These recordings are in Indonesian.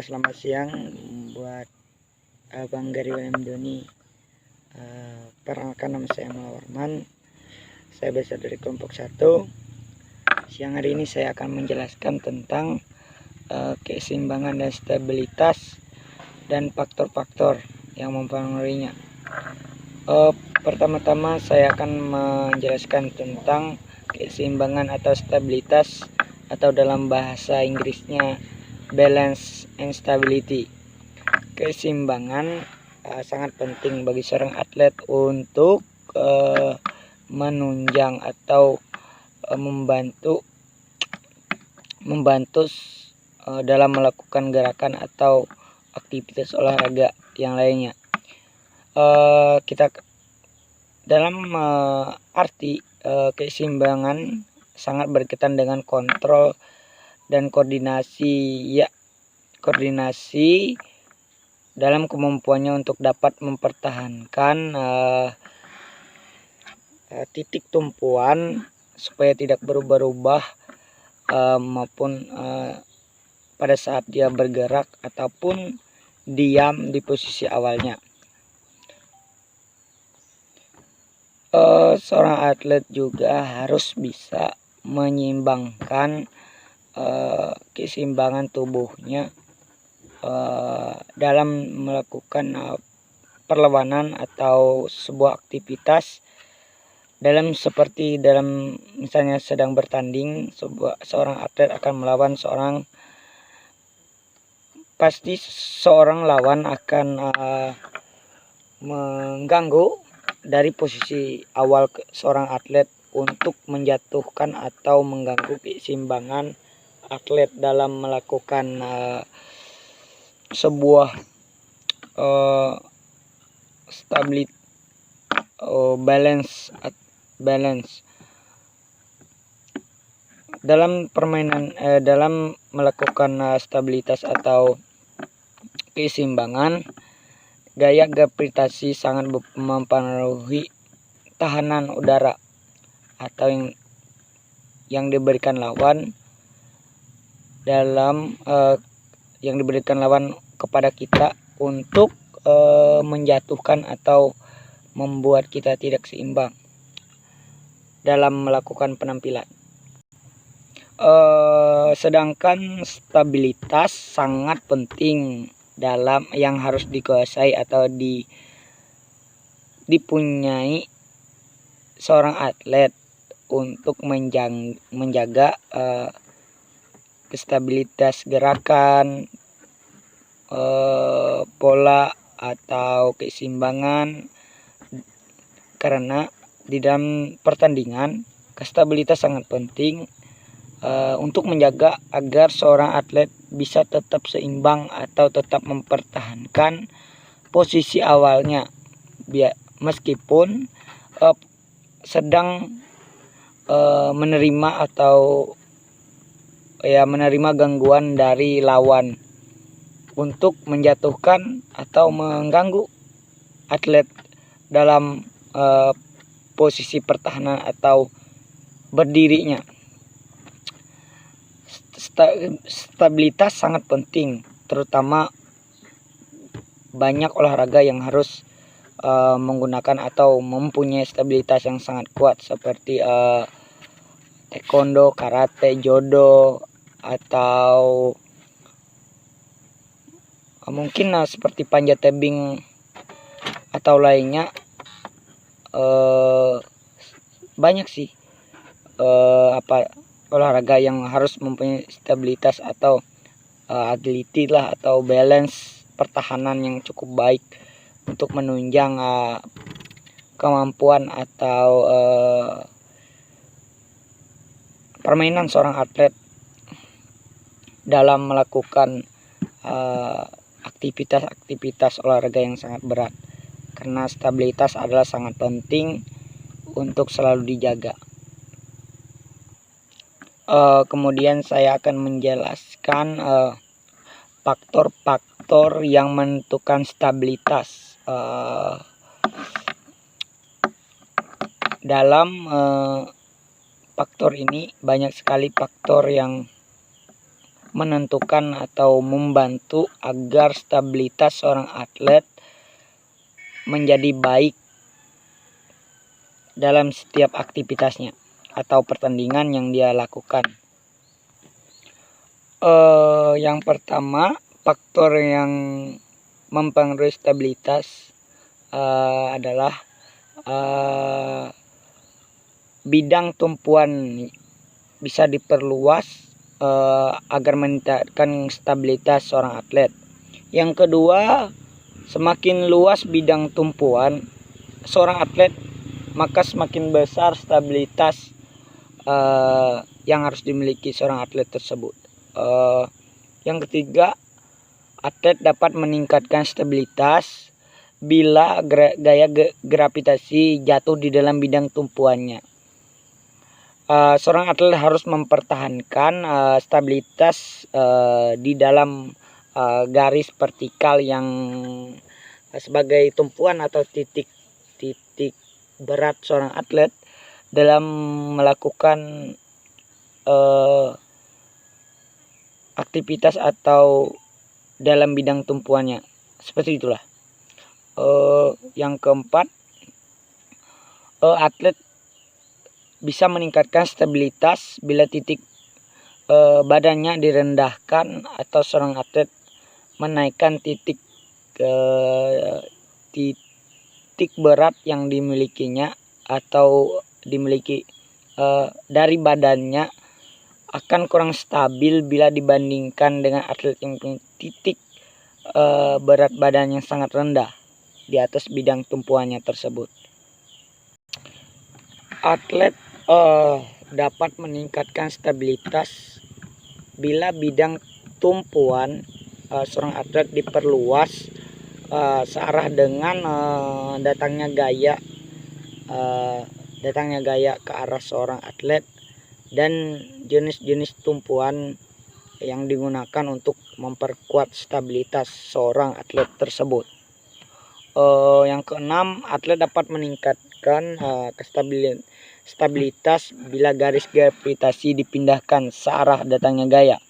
Selamat siang buat Bang Gary William Doni. Perkenalkan, nama saya Warman. Saya berasal dari kelompok 1. Siang hari ini saya akan menjelaskan tentang keseimbangan dan stabilitas dan faktor-faktor yang mempengaruhinya. Pertama-tama saya akan menjelaskan tentang keseimbangan atau stabilitas, atau dalam bahasa Inggrisnya balance and stability. Keseimbangan sangat penting bagi seorang atlet untuk menunjang atau membantu dalam melakukan gerakan atau aktivitas olahraga yang lainnya. Kita dalam arti keseimbangan sangat berkaitan dengan kontrol dan koordinasi dalam kemampuannya untuk dapat mempertahankan titik tumpuan supaya tidak berubah-ubah maupun pada saat dia bergerak ataupun diam di posisi awalnya. Seorang atlet juga harus bisa menyeimbangkan keseimbangan tubuhnya dalam melakukan perlawanan atau sebuah aktivitas seperti misalnya sedang bertanding. Seorang atlet akan melawan pasti seorang lawan akan mengganggu dari posisi awal seorang atlet untuk menjatuhkan atau mengganggu keseimbangan atlet dalam melakukan sebuah balance dalam permainan, dalam melakukan stabilitas atau keseimbangan. Gaya gravitasi sangat mempengaruhi tahanan udara atau yang diberikan lawan kepada kita untuk menjatuhkan atau membuat kita tidak seimbang dalam melakukan penampilan. Sedangkan stabilitas sangat penting yang harus dikuasai atau dipunyai seorang atlet untuk menjaga stabilitas gerakan, pola atau keseimbangan, karena di dalam pertandingan stabilitas sangat penting untuk menjaga agar seorang atlet bisa tetap seimbang atau tetap mempertahankan posisi awalnya, meskipun sedang menerima gangguan dari lawan untuk menjatuhkan atau mengganggu atlet dalam posisi pertahanan atau berdirinya. Stabilitas sangat penting, terutama banyak olahraga yang harus menggunakan atau mempunyai stabilitas yang sangat kuat, seperti taekwondo, karate, judo, atau mungkin seperti panjat tebing atau lainnya. Banyak sih olahraga yang harus mempunyai stabilitas atau agility atau balance pertahanan yang cukup baik untuk menunjang kemampuan atau permainan seorang atlet dalam melakukan aktivitas olahraga yang sangat berat, karena stabilitas adalah sangat penting untuk selalu dijaga. Kemudian saya akan menjelaskan faktor-faktor yang menentukan stabilitas. Dalam faktor ini banyak sekali faktor yang menentukan atau membantu agar stabilitas seorang atlet menjadi baik dalam setiap aktivitasnya atau pertandingan yang dia lakukan. Yang pertama, faktor yang mempengaruhi stabilitas adalah bidang tumpuan bisa diperluas agar meningkatkan stabilitas seorang atlet. Yang kedua, semakin luas bidang tumpuan seorang atlet, maka semakin besar stabilitas yang harus dimiliki seorang atlet tersebut. Yang ketiga, atlet dapat meningkatkan stabilitas bila gaya gravitasi jatuh di dalam bidang tumpuannya. Seorang atlet harus mempertahankan stabilitas di dalam garis vertikal yang sebagai tumpuan atau titik berat seorang atlet dalam melakukan aktivitas atau dalam bidang tumpuannya. Seperti itulah. Yang keempat, atlet bisa meningkatkan stabilitas bila titik badannya direndahkan atau seorang atlet menaikkan titik berat yang dimilikinya atau dimiliki dari badannya akan kurang stabil bila dibandingkan dengan atlet yang punya titik berat badan yang sangat rendah di atas bidang tumpuannya tersebut. Atlet dapat meningkatkan stabilitas bila bidang tumpuan seorang atlet diperluas searah dengan datangnya gaya ke arah seorang atlet dan jenis-jenis tumpuan yang digunakan untuk memperkuat stabilitas seorang atlet tersebut. Yang keenam, atlet dapat meningkatkan stabilitas bila garis gravitasi dipindahkan searah datangnya gaya.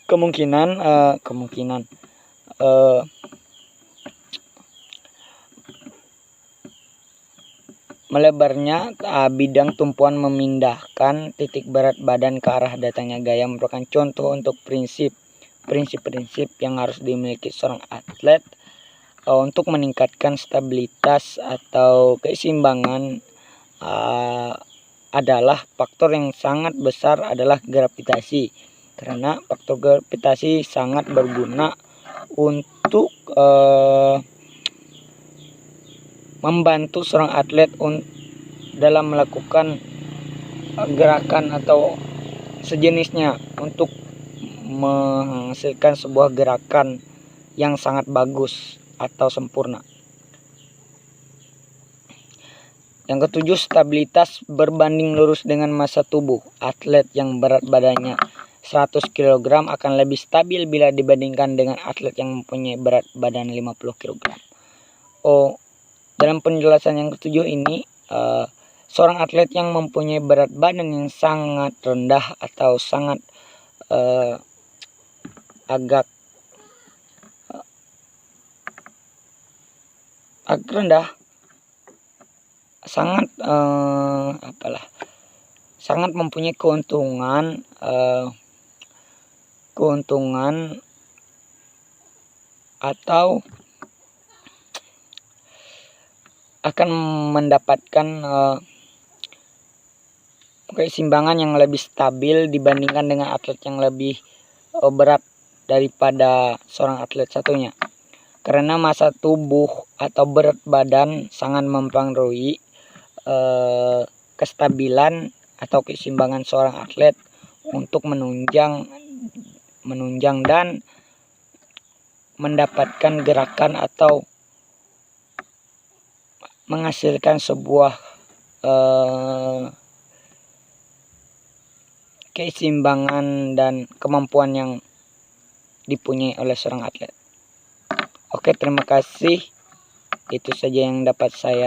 Kemungkinan melebarnya bidang tumpuan memindahkan titik berat badan ke arah datangnya gaya merupakan contoh untuk prinsip-prinsip yang harus dimiliki seorang atlet untuk meningkatkan stabilitas atau keseimbangan. Adalah faktor yang sangat besar adalah gravitasi, karena faktor gravitasi sangat berguna untuk membantu seorang atlet dalam melakukan gerakan atau sejenisnya untuk menghasilkan sebuah gerakan yang sangat bagus atau sempurna. Yang ketujuh, stabilitas berbanding lurus dengan massa tubuh. Atlet yang berat badannya 100 kg akan lebih stabil bila dibandingkan dengan atlet yang mempunyai berat badan 50 kg. Dalam penjelasan yang ketujuh ini, seorang atlet yang mempunyai berat badan yang sangat rendah atau sangat agak rendah, sangat mempunyai keuntungan atau akan mendapatkan keseimbangan yang lebih stabil dibandingkan dengan atlet yang lebih berat daripada seorang atlet satunya. Karena massa tubuh atau berat badan sangat mempengaruhi kestabilan atau keseimbangan seorang atlet untuk menunjang dan mendapatkan gerakan atau menghasilkan sebuah keseimbangan dan kemampuan yang dipunyai oleh seorang atlet. Oke, terima kasih. Itu saja yang dapat saya